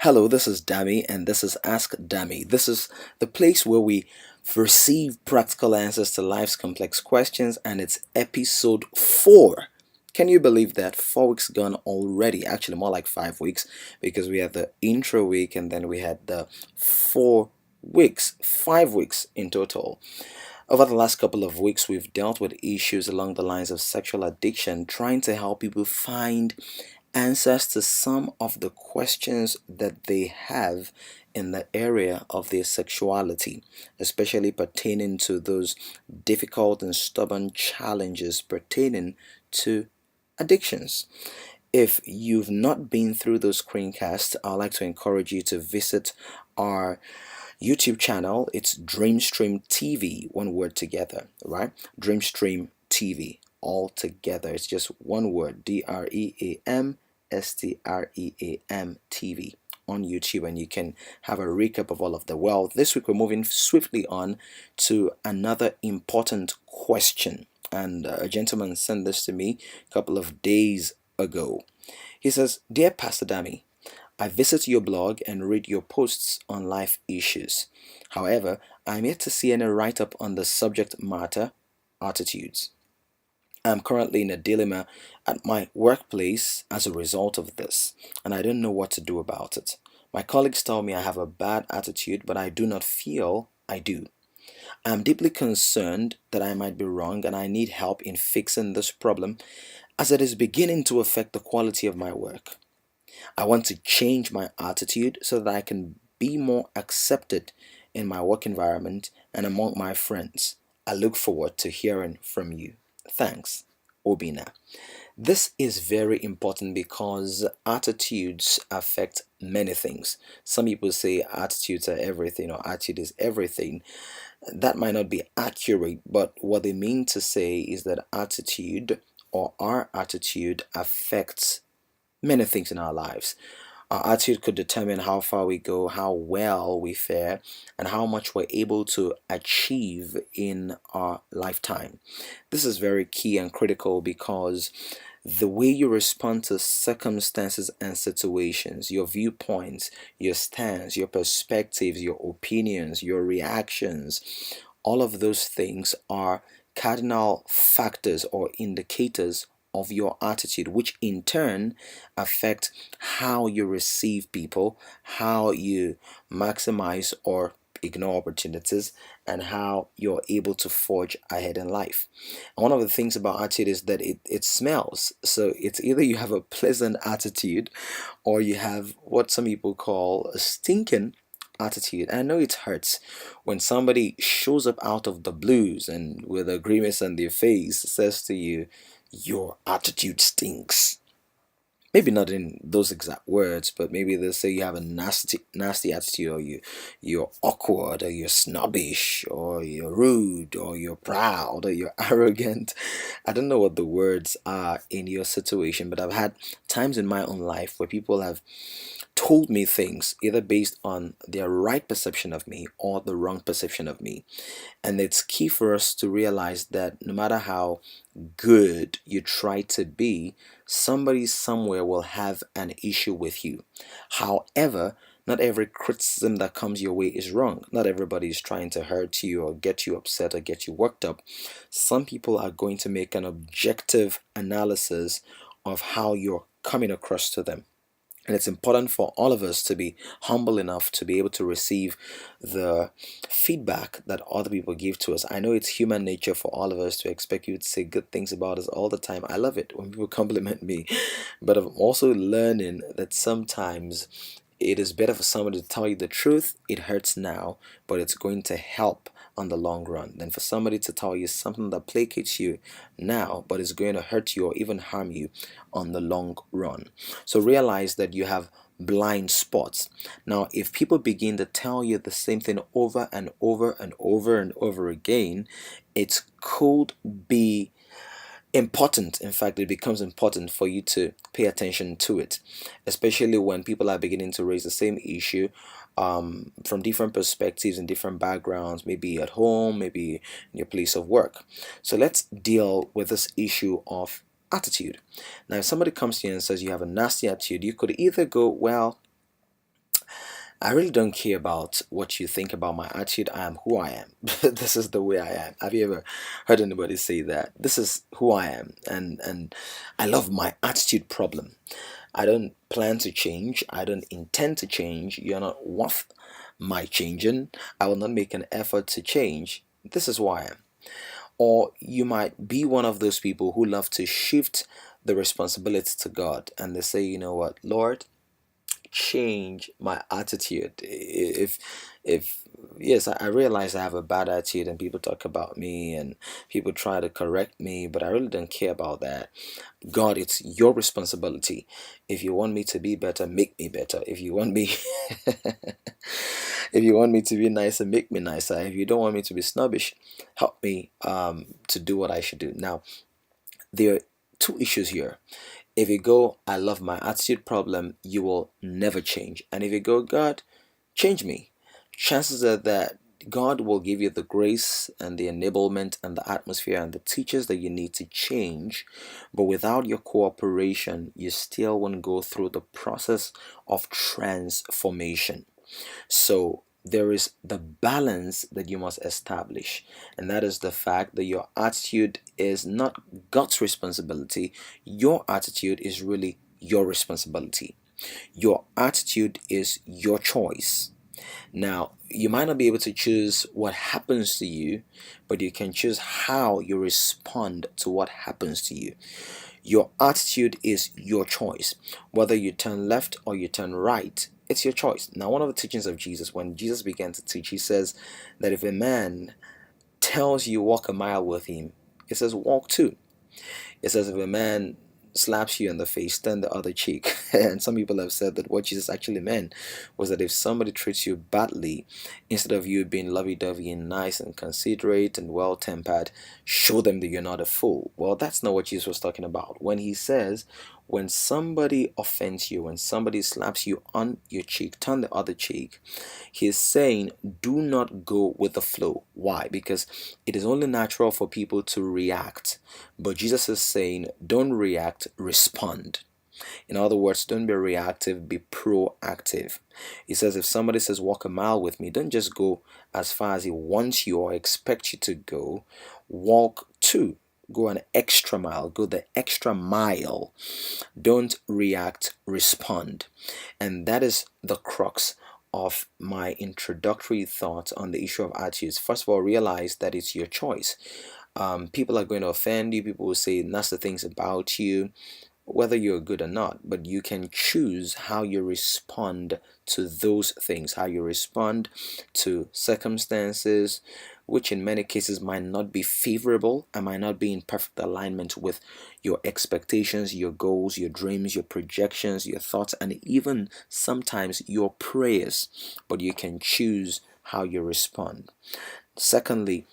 Hello, this is Dami, and this is Ask Dami. This is the place where we receive practical answers to life's complex questions, and it's episode 4. Can you believe that? 4 weeks gone already. Actually, more like 5 weeks because we had the intro week and then we had the 4 weeks, 5 weeks in total. Over the last couple of weeks, we've dealt with issues along the lines of sexual addiction, trying to help people find answers to some of the questions that they have in the area of their sexuality, especially pertaining to those difficult and stubborn challenges pertaining to addictions. If you've not been through those screencasts, I'd like to encourage you to visit our YouTube channel. It's Dreamstream TV, one word together, right? Dreamstream TV, all together. It's just one word, DREAMSTREAM TV on YouTube, and you can have a recap of all of the. Well, this week we're moving swiftly on to another important question, and a gentleman sent this to me a couple of days ago. He says, "Dear Pastor Dami, I visit your blog and read your posts on life issues. However, I'm yet to see any write up on the subject matter, attitudes. I'm currently in a dilemma at my workplace as a result of this, and I don't know what to do about it. My colleagues tell me I have a bad attitude, but I do not feel I do. I'm deeply concerned that I might be wrong, and I need help in fixing this problem as it is beginning to affect the quality of my work. I want to change my attitude so that I can be more accepted in my work environment and among my friends. I look forward to hearing from you. Thanks, Obina." This is very important because attitudes affect many things. Some people say attitudes are everything or attitude is everything. That might not be accurate, but what they mean to say is that attitude or our attitude affects many things in our lives. Our attitude could determine how far we go, how well we fare, and how much we're able to achieve in our lifetime. This is very key and critical because the way you respond to circumstances and situations, your viewpoints, your stance, your perspectives, your opinions, your reactions, all of those things are cardinal factors or indicators of your attitude, which in turn affect how you receive people, how you maximize or ignore opportunities, and how you're able to forge ahead in life. And one of the things about attitude is that it smells. So it's either you have a pleasant attitude or you have what some people call a stinking attitude. I know it hurts when somebody shows up out of the blues and with a grimace on their face says to you, "Your attitude stinks." Maybe not in those exact words, but maybe they'll say you have a nasty attitude, or you're awkward, or you're snobbish, or you're rude, or you're proud, or you're arrogant. I don't know what the words are in your situation, but I've had times in my own life where people have told me things either based on their right perception of me or the wrong perception of me. And it's key for us to realize that no matter how good you try to be, somebody somewhere will have an issue with you. However, not every criticism that comes your way is wrong. Not everybody is trying to hurt you or get you upset or get you worked up. Some people are going to make an objective analysis of how you're coming across to them. And it's important for all of us to be humble enough to be able to receive the feedback that other people give to us. I know it's human nature for all of us to expect you to say good things about us all the time. I love it when people compliment me. But I'm also learning that sometimes it is better for somebody to tell you the truth. It hurts now, but it's going to help on the long run than for somebody to tell you something that placates you now, but is going to hurt you or even harm you on the long run. So realize that you have blind spots. Now, if people begin to tell you the same thing over and over and over and over again, it could be important. In fact, it becomes important for you to pay attention to it, especially when people are beginning to raise the same issue from different perspectives and different backgrounds, maybe at home, maybe in your place of work. So let's deal with this issue of attitude. Now, if somebody comes to you and says you have a nasty attitude, you could either go, well, I really don't care about what you think about my attitude. I am who I am. This is the way I am. Have you ever heard anybody say that? This is who I am, and I love my attitude problem. I don't plan to change. I don't intend to change. You're not worth my changing. I will not make an effort to change. This is who I am. Or you might be one of those people who love to shift the responsibility to God, and they say, you know what, Lord, change my attitude. If yes, I realize I have a bad attitude and people talk about me and people try to correct me, but I really don't care about that. God, it's your responsibility. If you want me to be better, make me better. If you want me if you want me to be nicer, make me nicer. If you don't want me to be snobbish, help me to do what I should do. Now, there are two issues here. If you go, I love my attitude problem, you will never change. And if you go, God, change me, chances are that God will give you the grace and the enablement and the atmosphere and the teachers that you need to change. But without your cooperation, you still won't go through the process of transformation. So there is the balance that you must establish, and that is the fact that your attitude is not God's responsibility. Your attitude is really your responsibility. Your attitude is your choice. Now, you might not be able to choose what happens to you, but you can choose how you respond to what happens to you. Your attitude is your choice. Whether you turn left or you turn right, it's your choice. Now, one of the teachings of Jesus, when Jesus began to teach, he says that if a man tells you walk a mile with him, he says walk two. It says if a man slaps you in the face, turn the other cheek. And some people have said that what Jesus actually meant was that if somebody treats you badly, instead of you being lovey-dovey and nice and considerate and well-tempered, show them that you're not a fool. Well, that's not what Jesus was talking about. When he says, when somebody offends you, when somebody slaps you on your cheek, turn the other cheek, he's saying do not go with the flow. Why? Because it is only natural for people to react, but Jesus is saying don't react, respond. In other words, don't be reactive, be proactive. He says if somebody says walk a mile with me, don't just go as far as he wants you or expects you to go. Walk two. Go an extra mile, go the extra mile. Don't react, respond. And that is the crux of my introductory thoughts on the issue of attitudes. First of all, realize that it's your choice. People are going to offend you, people will say nasty things about you, whether you're good or not, but you can choose how you respond to those things, how you respond to circumstances, which in many cases might not be favorable and might not be in perfect alignment with your expectations, your goals, your dreams, your projections, your thoughts, and even sometimes your prayers. But you can choose how you respond. Secondly,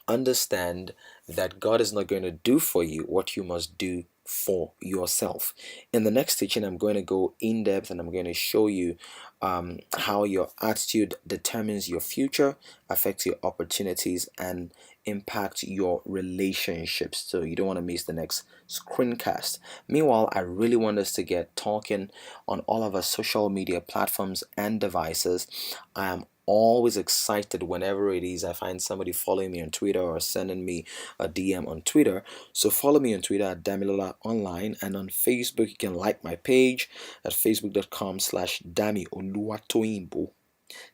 understand that God is not going to do for you what you must do for yourself. In the next teaching, I'm going to go in depth and I'm going to show you how your attitude determines your future, affects your opportunities, and impact your relationships. So you don't want to miss the next screencast. Meanwhile, I really want us to get talking on all of our social media platforms and devices. I am always excited whenever it is I find somebody following me on Twitter or sending me a DM on Twitter. So follow me on Twitter at Damilola Online, and on Facebook you can like my page at facebook.com/Damioluwatoyinbo.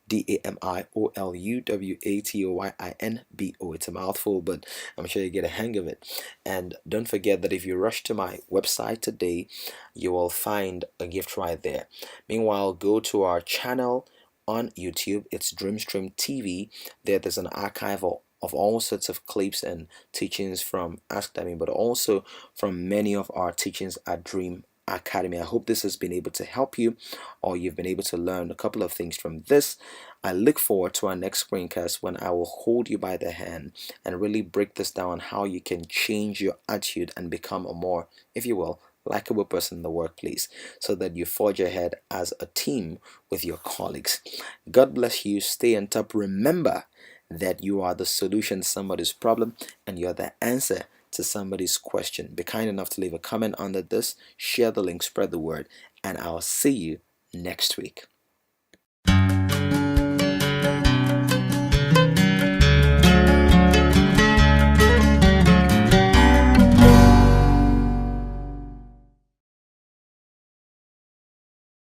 Damioluwatoyinbo. It's a mouthful, but I'm sure you get a hang of it. And don't forget that if you rush to my website today, you will find a gift right there. Meanwhile, go to our channel on YouTube. It's Dreamstream TV. There's an archive of all sorts of clips and teachings from Ask Dami, but also from many of our teachings at Dream Academy. I hope this has been able to help you, or you've been able to learn a couple of things from this. I look forward to our next screencast when I will hold you by the hand and really break this down, how you can change your attitude and become a more, if you will, likable person in the workplace, so that you forge ahead as a team with your colleagues. God bless you. Stay on top. Remember that you are the solution to somebody's problem and you're the answer to somebody's question. Be kind enough to leave a comment under this, share the link, spread the word, and I'll see you next week.